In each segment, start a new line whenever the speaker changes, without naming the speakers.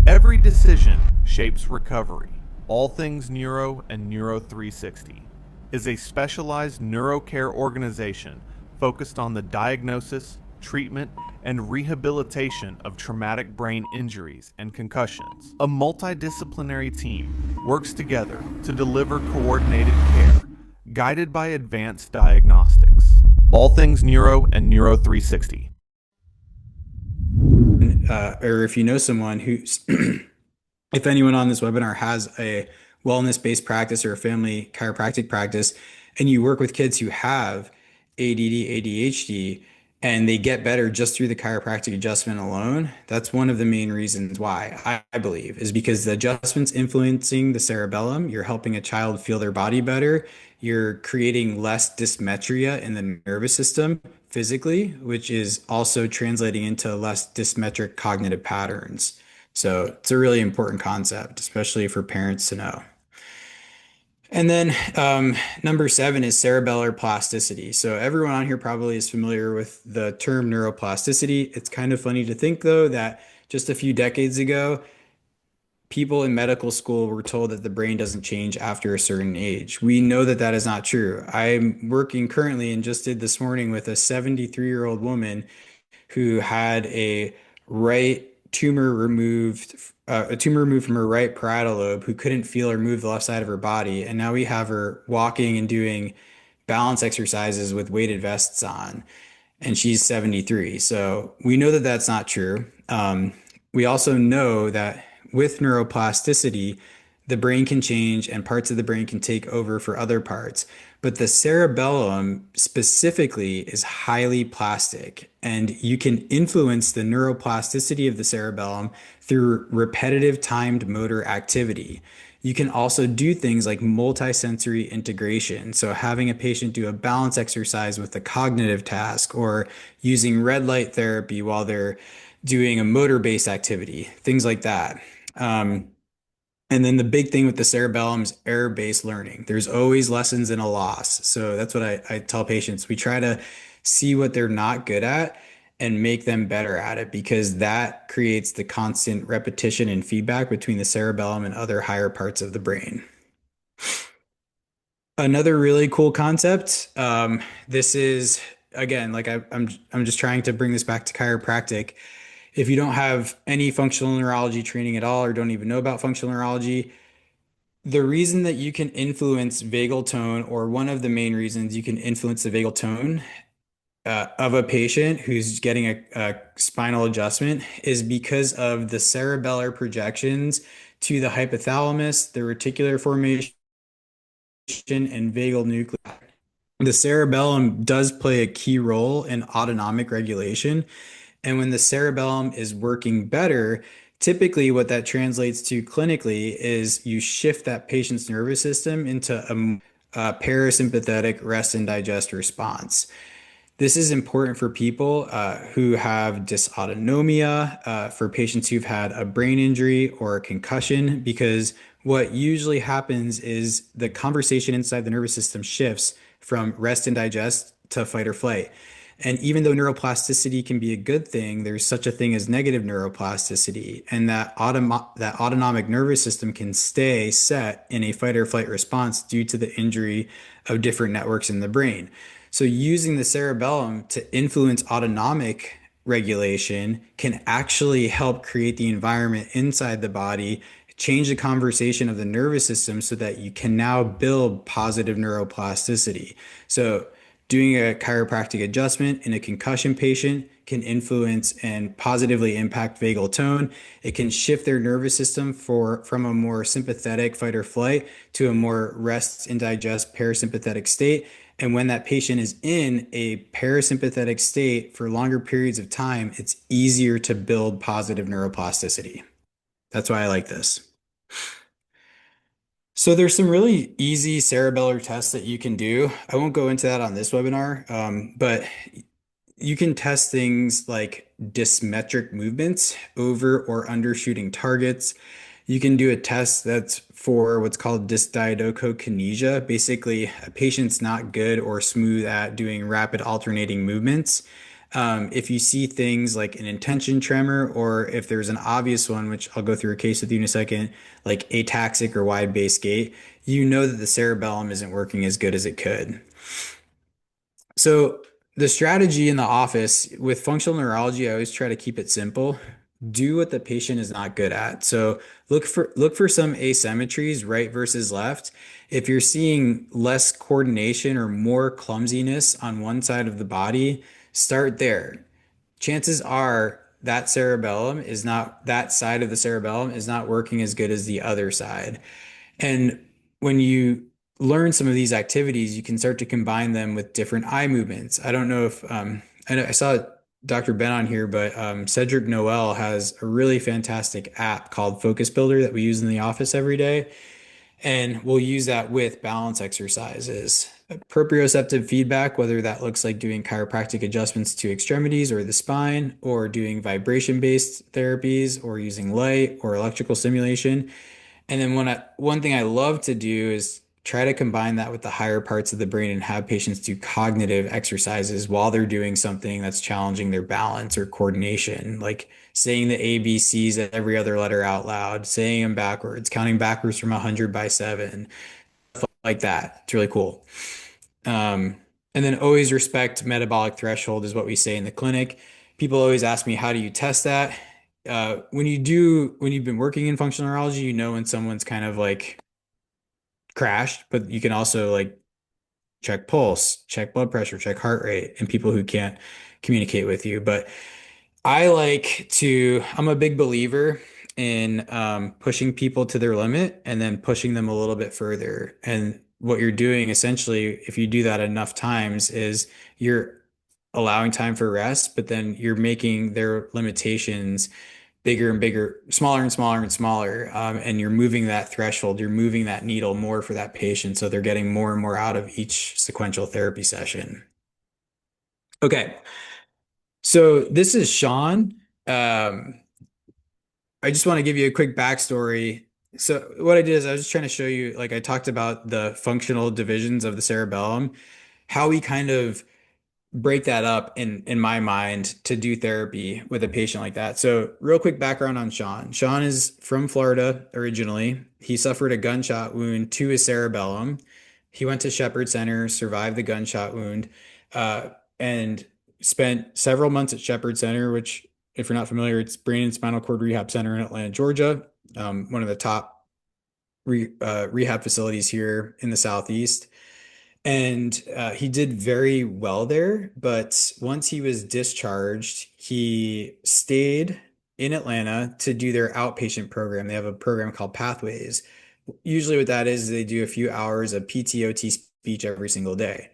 Every decision shapes recovery. All Things Neuro and Neuro 360 is a specialized neurocare organization focused on the diagnosis, treatment, and rehabilitation of traumatic brain injuries and concussions. A multidisciplinary team works together to deliver coordinated care, guided by advanced diagnostics. All Things Neuro and Neuro 360.
Or if you know someone who's, if anyone on this webinar has a wellness-based practice or a family chiropractic practice, and you work with kids who have ADD, ADHD, and they get better just through the chiropractic adjustment alone, that's one of the main reasons why I believe is because the adjustment's influencing the cerebellum. You're helping a child feel their body better. You're creating less dysmetria in the nervous system physically, which is also translating into less dysmetric cognitive patterns. So it's a really important concept, especially for parents to know. And then number seven is cerebellar plasticity. So everyone on here probably is familiar with the term neuroplasticity. It's kind of funny to think, though, that just a few decades ago, people in medical school were told that the brain doesn't change after a certain age. We know that that is not true. I'm working currently and just did this morning with a 73-year-old woman who had right a tumor removed from her right parietal lobe, who couldn't feel or move the left side of her body. And now we have her walking and doing balance exercises with weighted vests on, and she's 73. So we know that that's not true. We also know that with neuroplasticity, the brain can change and parts of the brain can take over for other parts. But the cerebellum specifically is highly plastic, and you can influence the neuroplasticity of the cerebellum through repetitive timed motor activity. You can also do things like multisensory integration. So having a patient do a balance exercise with a cognitive task, or using red light therapy while they're doing a motor-based activity, things like that. And then the big thing with the cerebellum is error-based learning. There's always lessons in a loss. So that's what I tell patients. We try to see what they're not good at and make them better at it, because that creates the constant repetition and feedback between the cerebellum and other higher parts of the brain. Another really cool concept. This is again, like I'm just trying to bring this back to chiropractic. If you don't have any functional neurology training at all, or don't even know about functional neurology, the reason that you can influence vagal tone, or one of the main reasons you can influence the vagal tone of a patient who's getting a spinal adjustment, is because of the cerebellar projections to the hypothalamus, the reticular formation, and vagal nuclei. The cerebellum does play a key role in autonomic regulation. And when the cerebellum is working better, typically what that translates to clinically is you shift that patient's nervous system into a parasympathetic rest and digest response. This is important for people who have dysautonomia, for patients who've had a brain injury or a concussion, because what usually happens is the conversation inside the nervous system shifts from rest and digest to fight or flight. And even though neuroplasticity can be a good thing, there's such a thing as negative neuroplasticity, and that autonomic nervous system can stay set in a fight or flight response due to the injury of different networks in the brain. So using the cerebellum to influence autonomic regulation can actually help create the environment inside the body, change the conversation of the nervous system so that you can now build positive neuroplasticity. So doing a chiropractic adjustment in a concussion patient can influence and positively impact vagal tone. It can shift their nervous system from a more sympathetic fight or flight to a more rest and digest parasympathetic state. And when that patient is in a parasympathetic state for longer periods of time, it's easier to build positive neuroplasticity. That's why I like this. So there's some really easy cerebellar tests that you can do. I won't go into that on this webinar, but you can test things like dysmetric movements, over or undershooting targets. You can do a test that's for what's called dysdiadochokinesia. Basically, a patient's not good or smooth at doing rapid alternating movements. If you see things like an intention tremor, or if there's an obvious one, which I'll go through a case with you in a second, like ataxic or wide base gait, you know that the cerebellum isn't working as good as it could. So the strategy in the office with functional neurology, I always try to keep it simple. Do what the patient is not good at. So look for some asymmetries, right versus left. If you're seeing less coordination or more clumsiness on one side of the body, start there. Chances are that cerebellum is not that side of the cerebellum is not working as good as the other side. And when you learn some of these activities, you can start to combine them with different eye movements. I don't know if I saw Dr. Ben on here, but Cedric Noel has a really fantastic app called Focus Builder that we use in the office every day. And we'll use that with balance exercises. Proprioceptive feedback, whether that looks like doing chiropractic adjustments to extremities or the spine, or doing vibration-based therapies, or using light or electrical stimulation. And then one thing I love to do is try to combine that with the higher parts of the brain and have patients do cognitive exercises while they're doing something that's challenging their balance or coordination, like saying the ABCs at every other letter out loud, saying them backwards, counting backwards from 100 by 7, like that. It's really cool. Um, and then always respect metabolic threshold is what we say in the clinic. People always ask me, how do you test that? When you've been working in functional neurology, you know when someone's kind of like crashed, but you can also like check pulse, check blood pressure, check heart rate, and people who can't communicate with you. But I'm a big believer in pushing people to their limit and then pushing them a little bit further. And what you're doing essentially, if you do that enough times, is you're allowing time for rest, but then you're making their limitations bigger and bigger, smaller and smaller and smaller. And you're moving that threshold, you're moving that needle more for that patient. So they're getting more and more out of each sequential therapy session. Okay. So this is Sean. Um, I just want to give you a quick backstory. So what I did is I was just trying to show you, like I talked about the functional divisions of the cerebellum, how we kind of break that up in my mind to do therapy with a patient like that. So real quick background on Sean. Sean is from Florida originally. He suffered a gunshot wound to his cerebellum. He went to Shepherd Center, survived the gunshot wound, and spent several months at Shepherd Center, which, if you're not familiar, it's Brain and Spinal Cord Rehab Center in Atlanta, Georgia, one of the top rehab facilities here in the Southeast. And he did very well there. But once he was discharged, he stayed in Atlanta to do their outpatient program. They have a program called Pathways. Usually, what that is they do a few hours of PTOT speech every single day.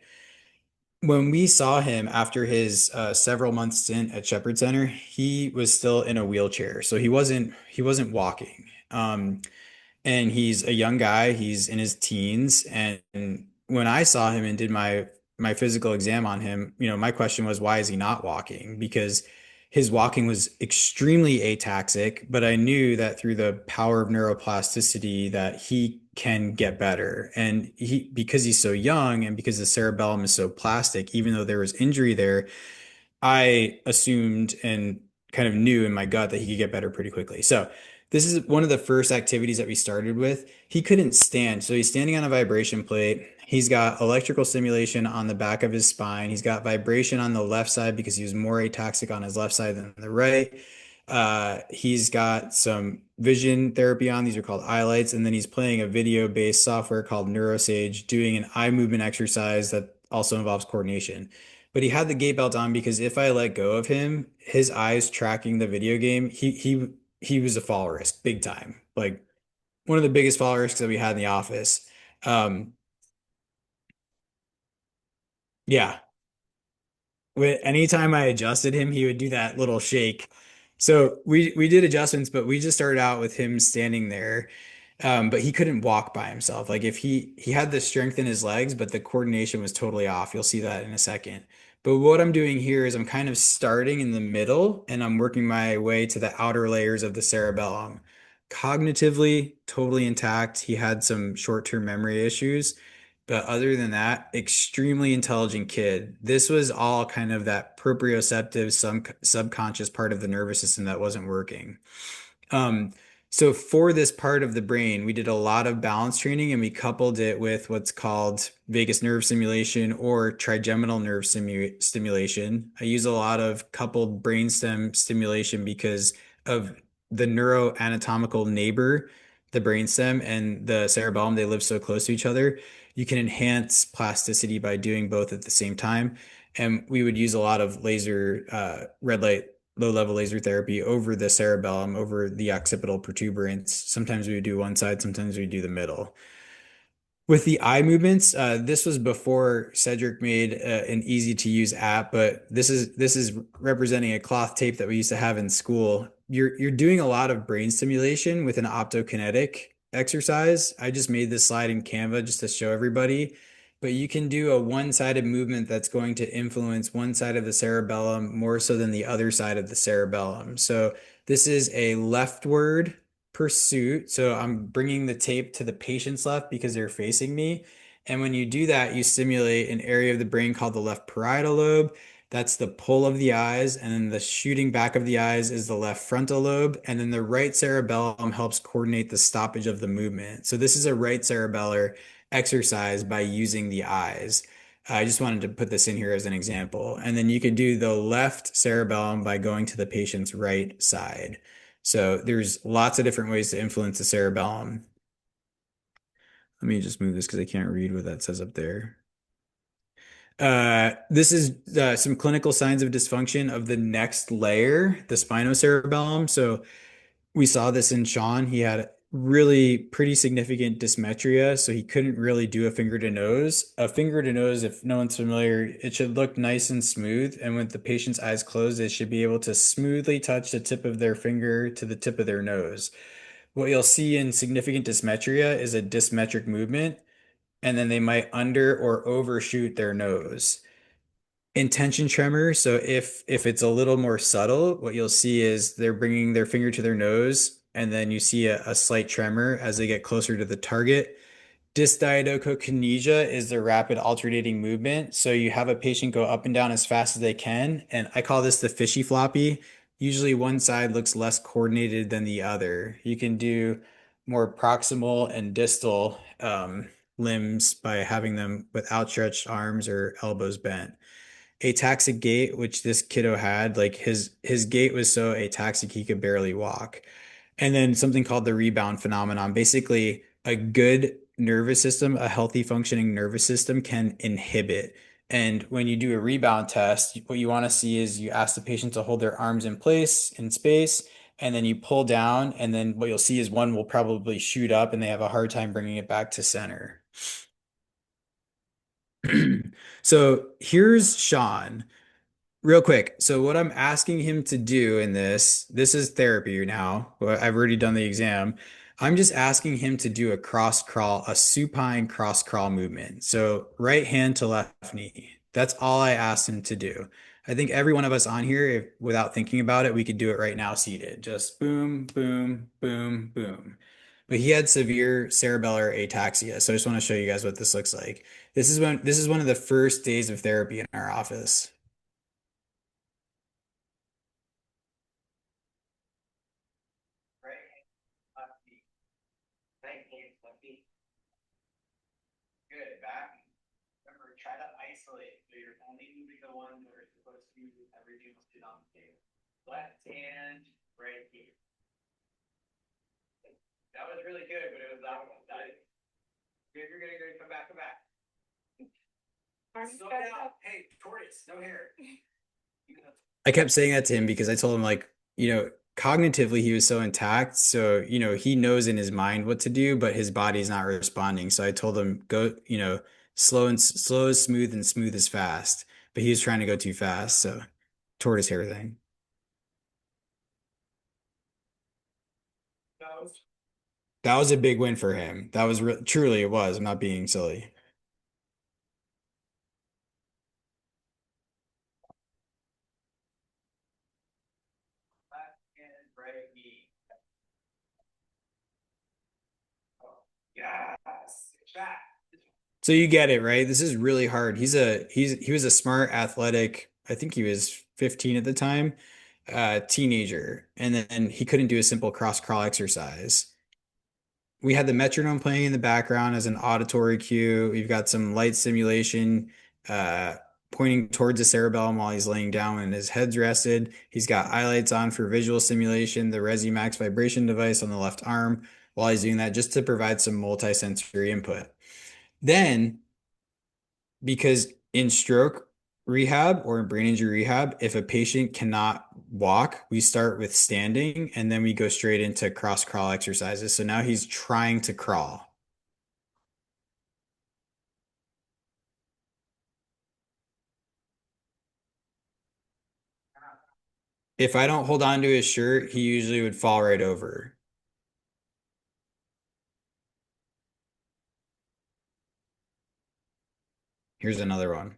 When we saw him after his several month stint at Shepherd Center, he was still in a wheelchair, so he wasn't walking. And he's a young guy, he's in his teens, and when I saw him and did my physical exam on him, my question was, why is he not walking? Because his walking was extremely ataxic, but I knew that through the power of neuroplasticity that he can get better. And because he's so young and because the cerebellum is so plastic, even though there was injury there, I assumed and kind of knew in my gut that he could get better pretty quickly. So this is one of the first activities that we started with. He couldn't stand. So he's standing on a vibration plate. He's got electrical stimulation on the back of his spine. He's got vibration on the left side because he was more ataxic on his left side than the right. He's got some vision therapy on. These are called eye lights. And then he's playing a video-based software called Neurosage, doing an eye movement exercise that also involves coordination. But he had the gait belt on because if I let go of him, his eyes tracking the video game, he was a fall risk, big time. Like one of the biggest fall risks that we had in the office. Um, yeah. Anytime I adjusted him, he would do that little shake. So we did adjustments, but we just started out with him standing there. But he couldn't walk by himself. Like if he had the strength in his legs, but the coordination was totally off. You'll see that in a second. But what I'm doing here is I'm kind of starting in the middle and I'm working my way to the outer layers of the cerebellum. Cognitively, totally intact. He had some short-term memory issues, But other than that, extremely intelligent kid. This was all kind of that proprioceptive subconscious part of the nervous system that wasn't working. Um, so for this part of the brain, we did a lot of balance training and we coupled it with what's called vagus nerve stimulation or trigeminal nerve stimulation. I use a lot of coupled brainstem stimulation because of the neuroanatomical neighbor, the brainstem and the cerebellum, they live so close to each other. You can enhance plasticity by doing both at the same time. And we would use a lot of laser, red light low-level laser therapy over the cerebellum, over the occipital protuberance. Sometimes we would do one side, sometimes we do the middle. With the eye movements, this was before Cedric made an easy to use app, but this is representing a cloth tape that we used to have in school. You're doing a lot of brain stimulation with an optokinetic exercise. I just made this slide in Canva just to show everybody, but you can do a one-sided movement that's going to influence one side of the cerebellum more so than the other side of the cerebellum. So this is a leftward pursuit. So I'm bringing the tape to the patient's left because they're facing me. And when you do that, you stimulate an area of the brain called the left parietal lobe. That's the pull of the eyes. And then the shooting back of the eyes is the left frontal lobe. And then the right cerebellum helps coordinate the stoppage of the movement. So this is a right cerebellar exercise by using the eyes. I just wanted to put this in here as an example. And then you could do the left cerebellum by going to the patient's right side. So there's lots of different ways to influence the cerebellum. Let me just move this because I can't read what that says up there. This is some clinical signs of dysfunction of the next layer, the spinocerebellum. So we saw this in Sean. He had really pretty significant dysmetria, so he couldn't really do a finger to nose. A finger to nose, if no one's familiar, it should look nice and smooth. And with the patient's eyes closed, they should be able to smoothly touch the tip of their finger to the tip of their nose. What you'll see in significant dysmetria is a dysmetric movement, and then they might under or overshoot their nose. Intention tremor, so if it's a little more subtle, what you'll see is they're bringing their finger to their nose, and then you see a slight tremor as they get closer to the target. Dysdiadochokinesia is the rapid alternating movement. So you have a patient go up and down as fast as they can. And I call this the fishy floppy. Usually one side looks less coordinated than the other. You can do more proximal and distal limbs by having them with outstretched arms or elbows bent. Ataxic gait, which this kiddo had, like his gait was so ataxic he could barely walk. And then something called the rebound phenomenon. Basically, a good nervous system, a healthy functioning nervous system can inhibit. And when you do a rebound test, what you want to see is you ask the patient to hold their arms in place in space, and then you pull down, and then what you'll see is one will probably shoot up and they have a hard time bringing it back to center. So here's Sean. Real quick. So what I'm asking him to do in this is therapy now. I've already done the exam. I'm just asking him to do a cross crawl, a supine cross crawl movement. So right hand to left knee. That's all I asked him to do. I think every one of us on here, if, without thinking about it, we could do it right now seated. Just boom, boom, boom, boom. But he had severe cerebellar ataxia. So I just want to show you guys what this looks like. This is one of the first days of therapy in our office. Good. Back. Remember, try to isolate. So you're only moving the ones that are supposed to move everything else on the table. Left hand, right here. That was really good, but it was that one side. Good, you're good, good. Come back, come back. Slow down. Hey, tortoise, no hair. I kept saying that to him because I told him like, cognitively he was so intact. So, he knows in his mind what to do, but his body's not responding. So I told him go, slow is smooth and smooth is fast. But he was trying to go too fast. So tortoise hair thing. That was a big win for him. That was truly it was. I'm not being silly. Left hand, right knee. Oh, yes. Back. So you get it, right? This is really hard. He was a smart, athletic, I think he was 15 at the time, teenager, and then he couldn't do a simple cross crawl exercise. We had the metronome playing in the background as an auditory cue. We've got some light stimulation uh, pointing towards the cerebellum while he's laying down and his head's rested. He's got highlights on for visual stimulation, the Resi vibration device on the left arm while he's doing that, just to provide some multisensory input. Then, because in stroke rehab or in brain injury rehab, if a patient cannot walk, we start with standing and then we go straight into cross crawl exercises. So now he's trying to crawl. If I don't hold on to his shirt, he usually would fall right over. Here's another one.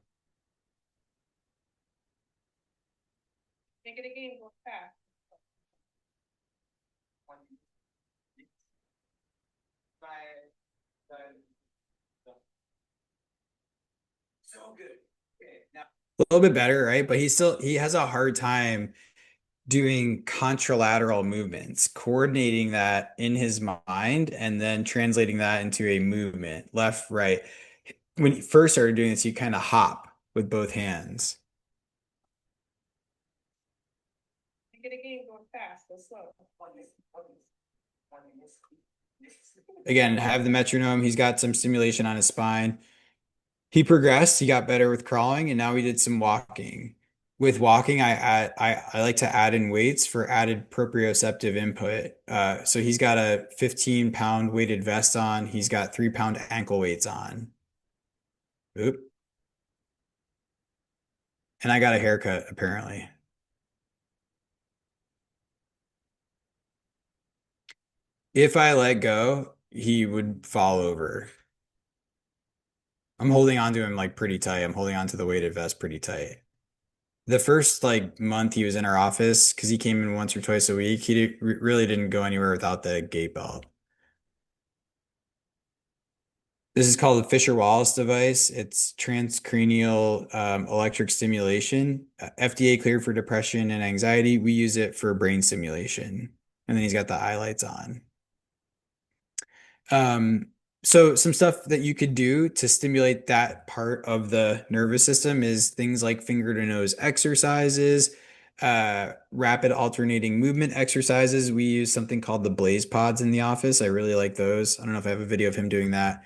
A little bit better, right? But he has a hard time doing contralateral movements, coordinating that in his mind and then translating that into a movement, left, right. When he first started doing this, you kind of hop with both hands. Again, have the metronome. He's got some stimulation on his spine. He progressed. He got better with crawling, and now we did some walking. With walking, I like to add in weights for added proprioceptive input. So he's got a 15-pound weighted vest on. He's got 3-pound ankle weights on. Oop. And I got a haircut, apparently. If I let go, he would fall over. I'm holding on to him like pretty tight. I'm holding on to the weighted vest pretty tight. The first like month he was in our office, because he came in once or twice a week, really didn't go anywhere without the gait belt. This is called the Fisher-Wallace device. It's transcranial electric stimulation, FDA cleared for depression and anxiety. We use it for brain stimulation. And then he's got the eye lights on. Um, so some stuff that you could do to stimulate that part of the nervous system is things like finger to nose exercises, rapid alternating movement exercises. We use something called the Blaze Pods in the office. I really like those. I don't know if I have a video of him doing that.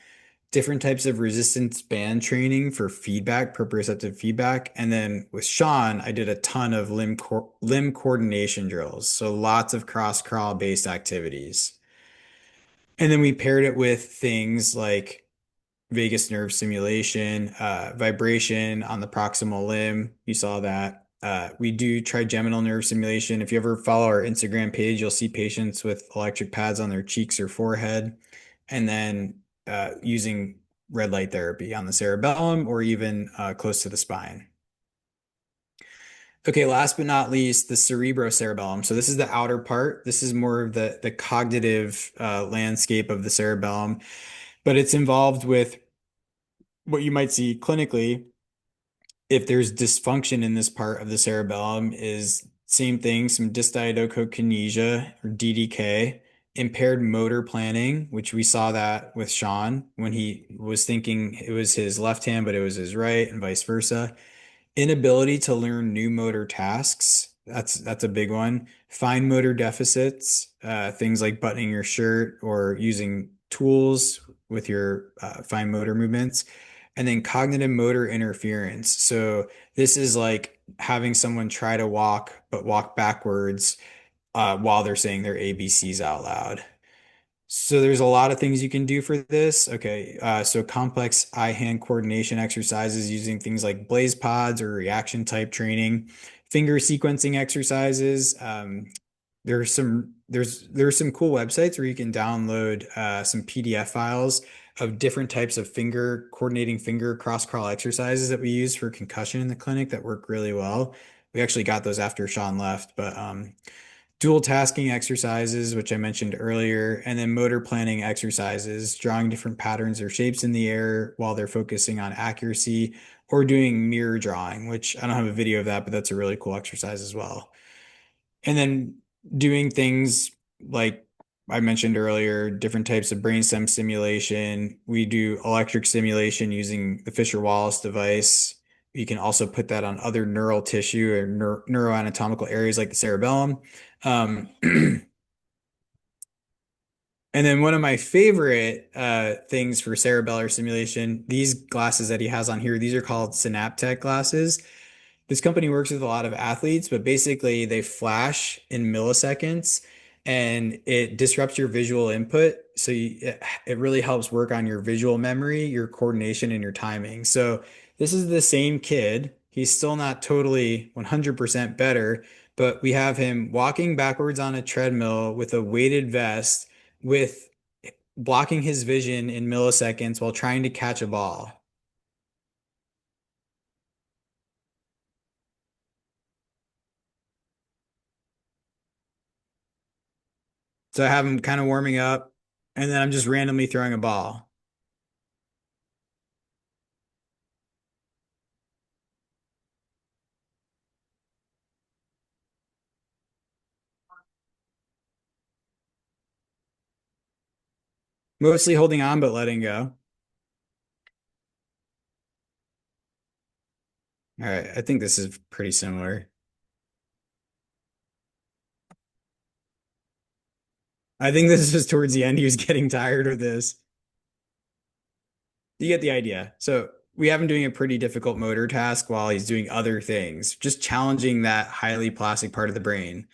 Different types of resistance band training for feedback, proprioceptive feedback. And then with Sean, I did a ton of limb coordination drills. So lots of cross crawl based activities. And then we paired it with things like vagus nerve stimulation, vibration on the proximal limb. You saw that. We do trigeminal nerve stimulation. If you ever follow our Instagram page, you'll see patients with electric pads on their cheeks or forehead, and then using red light therapy on the cerebellum or even close to the spine. Okay, last but not least, the cerebrocerebellum. So this is the outer part. This is more of the cognitive landscape of the cerebellum, but it's involved with what you might see clinically if there's dysfunction in this part of the cerebellum is same thing, some dysdiadochokinesia or DDK, impaired motor planning, which we saw that with Sean when he was thinking it was his left hand, but it was his right, and vice versa. Inability to learn new motor tasks. That's a big one. Fine motor deficits, things like buttoning your shirt or using tools with your fine motor movements. And then cognitive motor interference. So this is like having someone try to walk, but walk backwards while they're saying their ABCs out loud. So there's a lot of things you can do for this. Okay, so complex eye-hand coordination exercises using things like blaze pods or reaction type training, finger sequencing exercises. There's some cool websites where you can download some PDF files of different types of coordinating finger cross crawl exercises that we use for concussion in the clinic that work really well. We actually got those after Sean left, but dual tasking exercises, which I mentioned earlier, and then motor planning exercises, drawing different patterns or shapes in the air while they're focusing on accuracy, or doing mirror drawing, which I don't have a video of that, but that's a really cool exercise as well. And then doing things like I mentioned earlier, different types of brainstem stimulation. We do electric stimulation using the Fisher-Wallace device. You can also put that on other neural tissue or neuroanatomical areas like the cerebellum. Um, and then one of my favorite things for cerebellar stimulation, these glasses that he has on here, these are called Synaptech glasses. This company works with a lot of athletes, but basically they flash in milliseconds and it disrupts your visual input. So it really helps work on your visual memory, your coordination, and your timing. So this is the same kid. He's still not totally 100% better, but we have him walking backwards on a treadmill with a weighted vest with blocking his vision in milliseconds while trying to catch a ball. So I have him kind of warming up, and then I'm just randomly throwing a ball. Mostly holding on, but letting go. All right, I think this is pretty similar. I think this is towards the end. He was getting tired of this. You get the idea. So we have him doing a pretty difficult motor task while he's doing other things, just challenging that highly plastic part of the brain.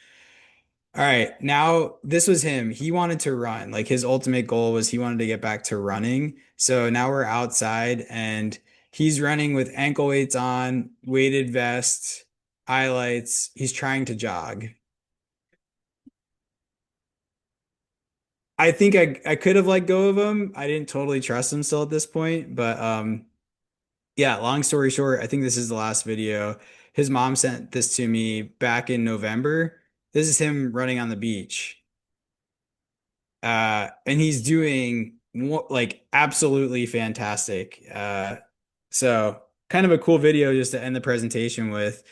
All right, now this was him. He wanted to run. Like his ultimate goal was he wanted to get back to running. So now we're outside and he's running with ankle weights on, weighted vest, highlights. He's trying to jog. I think I could have let go of him. I didn't totally trust him still at this point, but yeah, long story short, I think this is the last video. His mom sent this to me back in November. This is him running on the beach. And he's doing like absolutely fantastic. So kind of a cool video just to end the presentation with.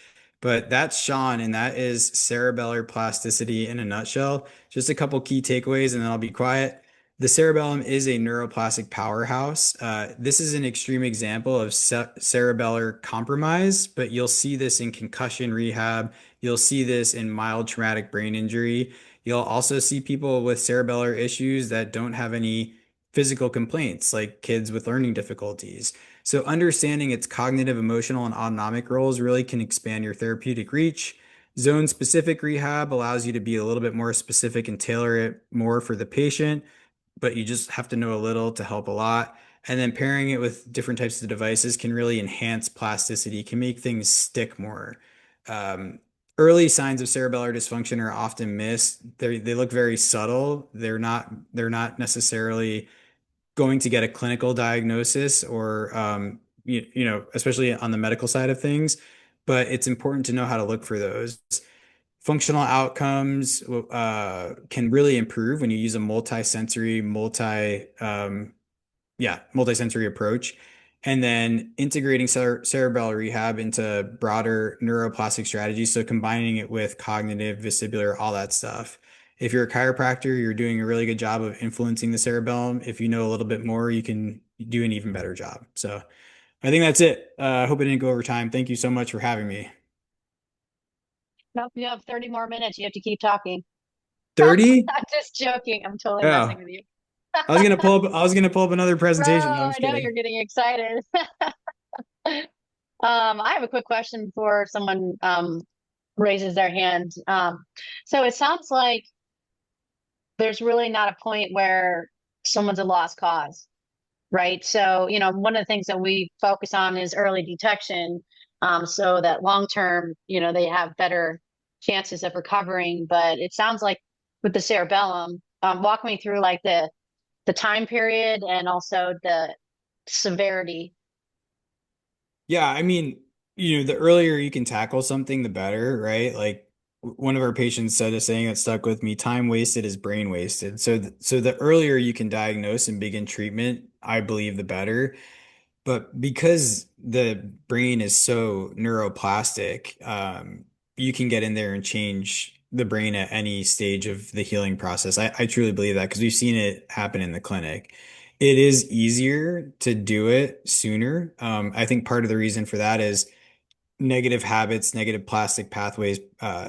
But that's Sean, and that is cerebellar plasticity in a nutshell. Just a couple key takeaways, and then I'll be quiet. The cerebellum is a neuroplastic powerhouse. This is an extreme example of cerebellar compromise, but you'll see this in concussion rehab. You'll see this in mild traumatic brain injury. You'll also see people with cerebellar issues that don't have any physical complaints, like kids with learning difficulties. So understanding its cognitive, emotional, and autonomic roles really can expand your therapeutic reach. Zone-specific rehab allows you to be a little bit more specific and tailor it more for the patient, but you just have to know a little to help a lot. And then pairing it with different types of devices can really enhance plasticity, can make things stick more. Um, Early signs of cerebellar dysfunction are often missed. They look very subtle. They're not necessarily going to get a clinical diagnosis or especially on the medical side of things, but it's important to know how to look for those. Functional outcomes can really improve when you use a multi-sensory approach. And then integrating cerebral rehab into broader neuroplastic strategies. So combining it with cognitive, vestibular, all that stuff. If you're a chiropractor, you're doing a really good job of influencing the cerebellum. If you know a little bit more, you can do an even better job. So I think that's it. I hope I didn't go over time. Thank you so much for having me.
Nope, you have 30 more minutes. You have to keep talking.
30?
I'm just joking. I'm totally messing
Oh,
with you.
I was gonna pull up another
Bro,
presentation. No, I'm
I
just
know
kidding.
you're getting excited. I have a quick question before someone raises their hand. So it sounds like there's really not a point where someone's a lost cause, right? So, one of the things that we focus on is early detection, so that long term, they have better chances of recovering. But it sounds like with the cerebellum, walk me through like the time period and also the severity.
Yeah, I mean, the earlier you can tackle something, the better, right? Like one of our patients said a saying that stuck with me, time wasted is brain wasted. So the earlier you can diagnose and begin treatment, I believe the better. But because the brain is so neuroplastic, you can get in there and change the brain at any stage of the healing process. I truly believe that because we've seen it happen in the clinic. It is easier to do it sooner. I think part of the reason for that is negative habits, negative plastic pathways,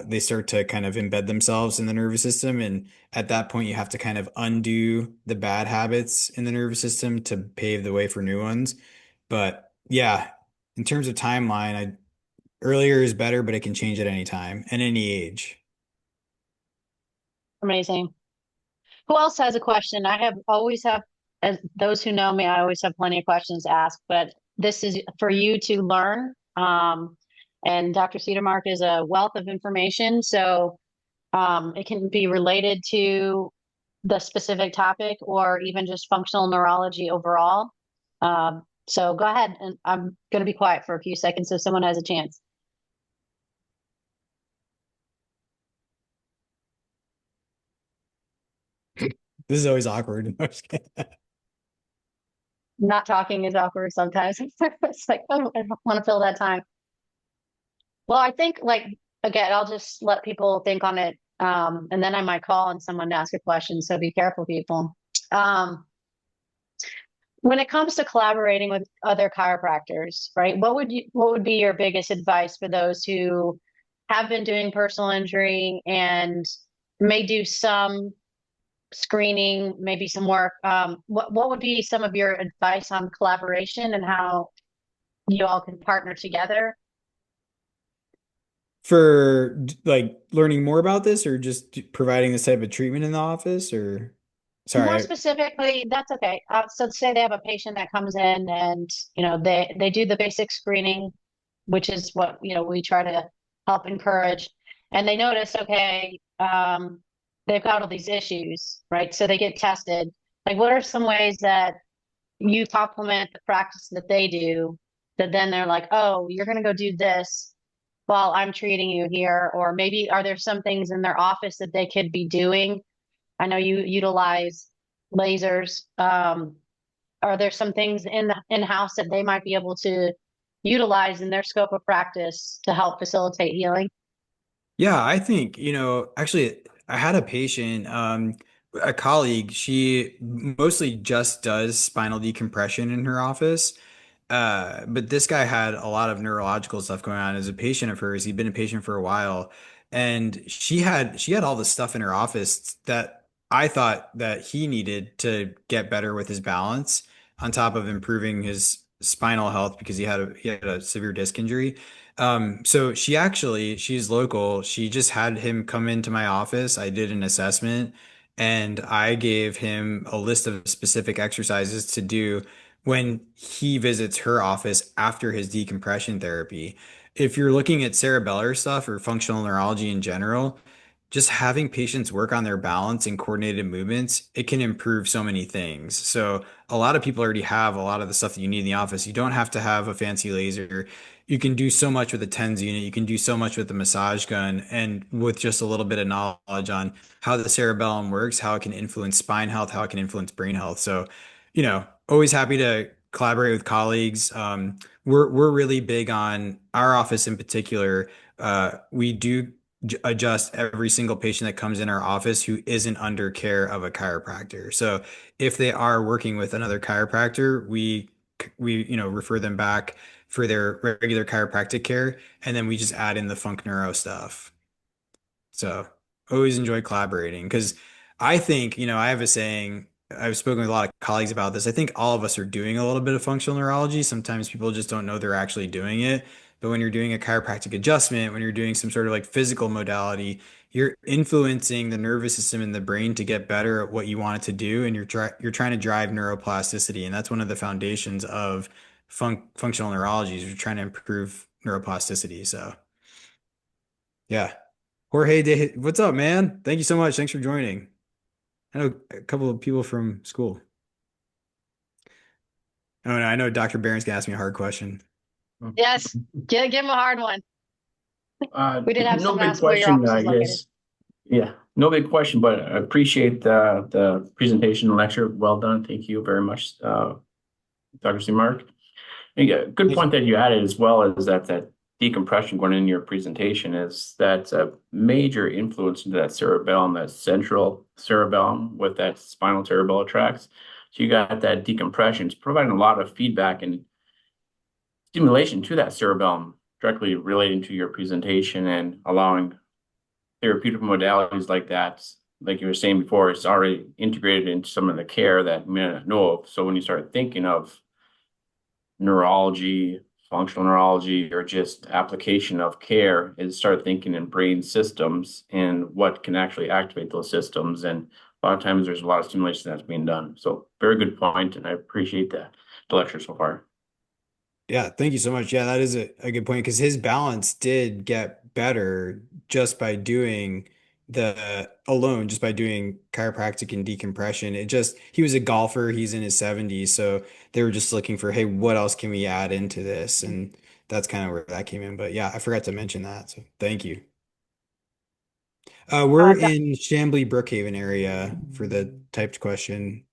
they start to kind of embed themselves in the nervous system. And at that point, you have to kind of undo the bad habits in the nervous system to pave the way for new ones. But yeah, in terms of timeline, earlier is better, but it can change at any time and any age.
Amazing. Who else has a question? I have always have, as those who know me, I always have plenty of questions to ask, but this is for you to learn. And Dr. Cedermark is a wealth of information, so it can be related to the specific topic or even just functional neurology overall. So go ahead, and I'm going to be quiet for a few seconds so someone has a chance.
This is always awkward.
Not talking is awkward sometimes. It's like, oh, I don't want to fill that time. Well, I think like again, I'll just let people think on it. And then I might call on someone to ask a question. So be careful, people. When it comes to collaborating with other chiropractors, right? What would be your biggest advice for those who have been doing personal injury and may do some screening, maybe some work? What would be some of your advice on collaboration and how you all can partner together?
For like learning more about this or just providing this type of treatment in the office or
More
sorry.
specifically, that's okay. So say they have a patient that comes in and, they do the basic screening, which is what, we try to help encourage. And they notice, okay, they've got all these issues, right? So they get tested. Like, what are some ways that you complement the practice that they do that then they're like, oh, you're going to go do this while I'm treating you here? Or maybe are there some things in their office that they could be doing? I know you utilize lasers. Are there some things in-house that they might be able to utilize in their scope of practice to help facilitate healing?
Yeah, I think, actually, I had a patient, a colleague, she mostly just does spinal decompression in her office. But this guy had a lot of neurological stuff going on as a patient of hers. He'd been a patient for a while, and she had all this stuff in her office that I thought that he needed to get better with his balance, on top of improving his spinal health because he had a severe disc injury. So she's local. She just had him come into my office. I did an assessment and I gave him a list of specific exercises to do when he visits her office after his decompression therapy. If you're looking at cerebellar stuff or functional neurology in general, just having patients work on their balance and coordinated movements, it can improve so many things. So a lot of people already have a lot of the stuff that you need in the office. You don't have to have a fancy laser. You can do so much with a TENS unit. You can do so much with the massage gun and with just a little bit of knowledge on how the cerebellum works, how it can influence spine health, how it can influence brain health. So, always happy to collaborate with colleagues. We're really big on our office in particular. We do adjust every single patient that comes in our office who isn't under care of a chiropractor. So if they are working with another chiropractor, we refer them back for their regular chiropractic care, and then we just add in the funk neuro stuff. So always enjoy collaborating because I think, I have a saying, I've spoken with a lot of colleagues about this. I think all of us are doing a little bit of functional neurology. Sometimes people just don't know they're actually doing it. But when you're doing a chiropractic adjustment, when you're doing some sort of like physical modality, you're influencing the nervous system in the brain to get better at what you want it to do. And you're trying to drive neuroplasticity. And that's one of the foundations of functional neurology is you're trying to improve neuroplasticity. So yeah. Jorge, what's up, man? Thank you so much. Thanks for joining. I know a couple of people from school. Oh, no, I know Dr. Barron's gonna ask me a hard question.
Yes, give him a hard one. We did have
No
some
big
ask where your
question,
office is
I
located.
guess. Yeah, no big question, but I appreciate the presentation and lecture. Well done. Thank you very much, Dr. Cedermark. Yeah, good point that you added as well is that decompression going in your presentation is that's a major influence into that cerebellum, that central cerebellum with that spinal cerebellar tracts. So you got that decompression. It's providing a lot of feedback and stimulation to that cerebellum, directly relating to your presentation and allowing therapeutic modalities like that, like you were saying before, it's already integrated into some of the care that you may not know of. So when you start thinking of neurology, functional neurology, or just application of care, is start thinking in brain systems and what can actually activate those systems. And a lot of times there's a lot of stimulation that's being done. So very good point, and I appreciate the lecture so far.
Yeah, thank you so much. Yeah, that is a good point because his balance did get better just by doing just by doing chiropractic and decompression. He was a golfer, he's in his 70s, so they were just looking for, hey, what else can we add into this? And that's kind of where that came in. But yeah, I forgot to mention that. So thank you. We're
Doc-
in Chambly Brookhaven area for the typed question.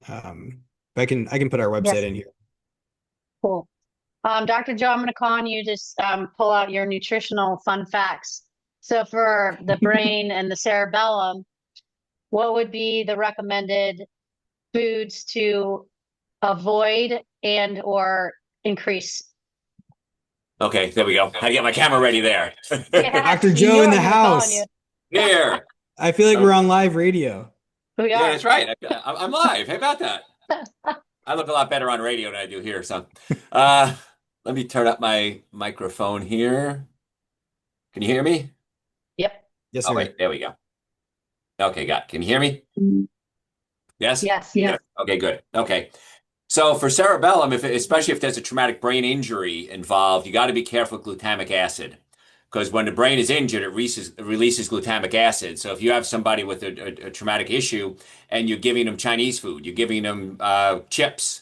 I can put our website
yes,
in here.
cool. Dr. Joe, I'm going to call on you to pull out your nutritional fun facts. So for the brain and the cerebellum, what would be the recommended foods to avoid and or increase?
Okay, there we go. I get my camera ready there.
Yes,
Dr.
you
Joe
knew
in
I
the
was going to call on you.
house.
Here.
I feel like
Oh,
we're on live radio.
We
yeah,
are.
that's right. I'm live. How about that? I look a lot better on radio than I do here. So, uh, let me turn up my microphone here. Can you hear me?
Yep.
Yes,
Oh,
sir.
wait, there we go. Okay, got it. Can you hear me? Yes?
Yes.
Yeah. Okay, good. Okay. So for cerebellum, especially if there's a traumatic brain injury involved, you got to be careful with glutamic acid. Because when the brain is injured, it releases glutamic acid. So if you have somebody with a traumatic issue and you're giving them Chinese food, you're giving them chips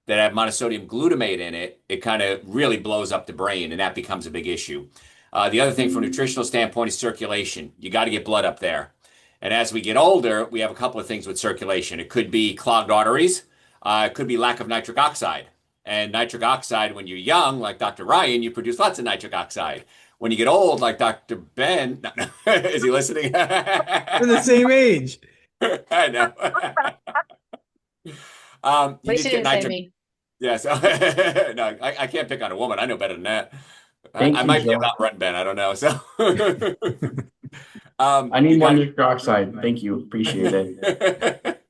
that have monosodium glutamate in it, it kind of really blows up the brain, and that becomes a big issue. The other thing from a nutritional standpoint is circulation. You got to get blood up there. And as we get older, we have a couple of things with circulation. It could be clogged arteries. It could be lack of nitric oxide. And nitric oxide, when you're young, like Dr. Ryan, you produce lots of nitric oxide. When you get old, like Dr. Ben, is he listening?
We're the same age.
I know.
At
You
least
need to
you
get
didn't say
nitric.
me.
Yes. No, I can't pick on a woman. I know better than that. I
Thank you,
might be
Joe.
about run Ben. I don't know. So,
I need
you
more
got
nitric oxide. Thank you. Appreciate it.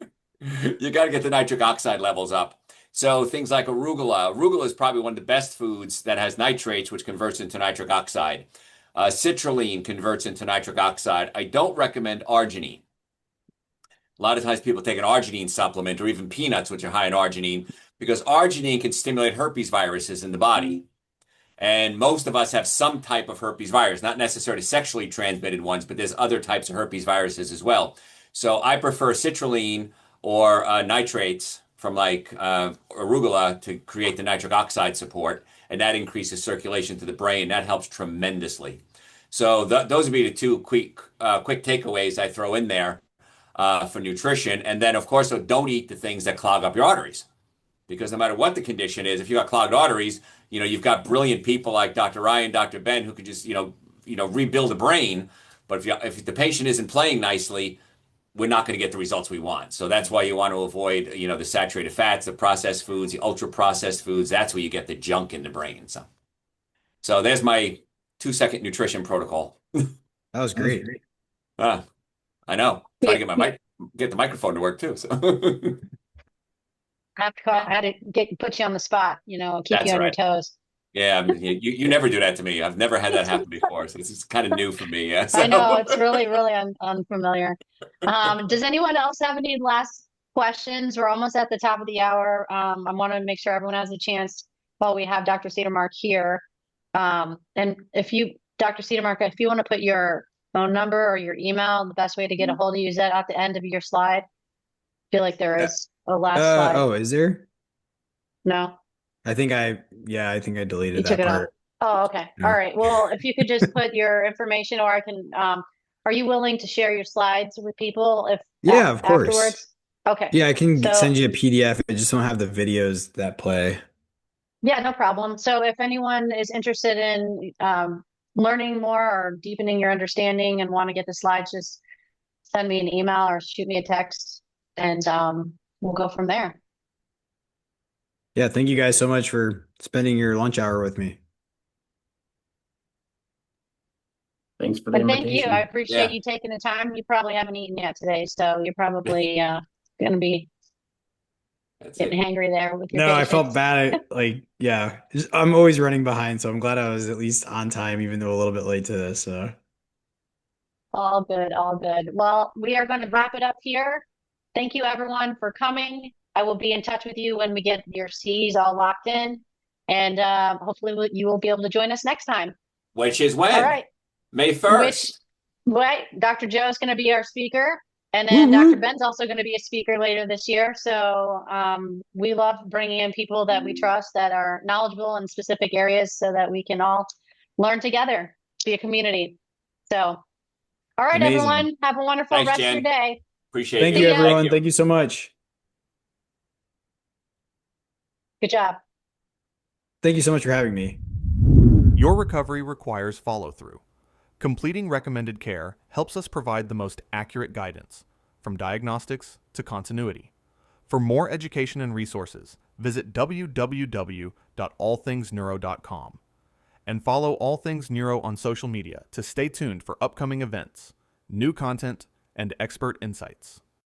you got to get the nitric oxide levels up. So things like arugula. Arugula is probably one of the best foods that has nitrates, which converts into nitric oxide. Citrulline converts into nitric oxide. I don't recommend arginine. A lot of times people take an arginine supplement or even peanuts, which are high in arginine, because arginine can stimulate herpes viruses in the body. And most of us have some type of herpes virus, not necessarily sexually transmitted ones, but there's other types of herpes viruses as well. So I prefer citrulline or nitrates from like arugula to create the nitric oxide support, and that increases circulation to the brain. That helps tremendously. So those would be the two quick takeaways I throw in there for nutrition. And then, of course, so don't eat the things that clog up your arteries. Because no matter what the condition is, if you got clogged arteries, you've got brilliant people like Dr. Ryan, Dr. Ben, who could just, rebuild the brain. But if the patient isn't playing nicely, we're not going to get the results we want. So that's why you want to avoid, the saturated fats, the processed foods, the ultra processed foods. That's where you get the junk in the brain. So there's my 2-second nutrition protocol.
That was great.
Ah, I know. Try to get the microphone to work too. So
I had to put you on the spot, keep
that's
you
all
on your
right.
toes.
Yeah, you never do that to me. I've never had that happen before, so this is kind of new for me. Yeah,
I know
so
it's really, really unfamiliar. Does anyone else have any last questions? We're almost at the top of the hour. I want to make sure everyone has a chance while we have Dr. Cedermark here. And Dr. Cedermark, if you want to put your phone number or your email, the best way to get a hold of you is that at the end of your slide. I feel like there is a last slide.
Oh, is there?
No,
I think I deleted
you took
that
it off.
part.
Oh, okay.
Yeah.
All right. Well, if you could just put your information, or I can, are you willing to share your slides with people if
Yeah, of course.
afterwards? Okay.
Yeah, I can
So
send you a PDF. I just don't have the videos that play.
yeah, no problem. So if anyone is interested in learning more or deepening your understanding and want to get the slides, just send me an email or shoot me a text, and we'll go from there.
Yeah, thank you guys so much for spending your lunch hour with me.
Thanks for the
But thank you. I
invitation.
appreciate
Yeah.
you taking the time. You probably haven't eaten yet today, so you're probably going to be
That's
getting
it.
hangry there with your
No, I felt
patients.
bad. Yeah, I'm always running behind, so I'm glad I was at least on time, even though a little bit late to this. So,
All good, all good. Well, we are going to wrap it up here. Thank you, everyone, for coming. I will be in touch with you when we get your C's all locked in, and hopefully you will be able to join us next time.
Which is
All
when?
right.
May
Which,
1st.
right, Dr. Joe is going to be our speaker, and
woo
then Dr.
woo.
Ben's also going to be a speaker later this year. So we love bringing in people that we trust that are knowledgeable in specific areas so that we can all learn together, be a community. So, all right,
Amazing.
everyone, have a wonderful
Thanks,
rest of your
Jen.
day.
Appreciate
Thank
you.
you,
See ya.
Thank
everyone.
you.
Thank you so much.
Good job.
Thank you so much for having me.
Your recovery requires follow-through. Completing recommended care helps us provide the most accurate guidance, from diagnostics to continuity. For more education and resources, visit www.allthingsneuro.com and follow All Things Neuro on social media to stay tuned for upcoming events, new content, and expert insights.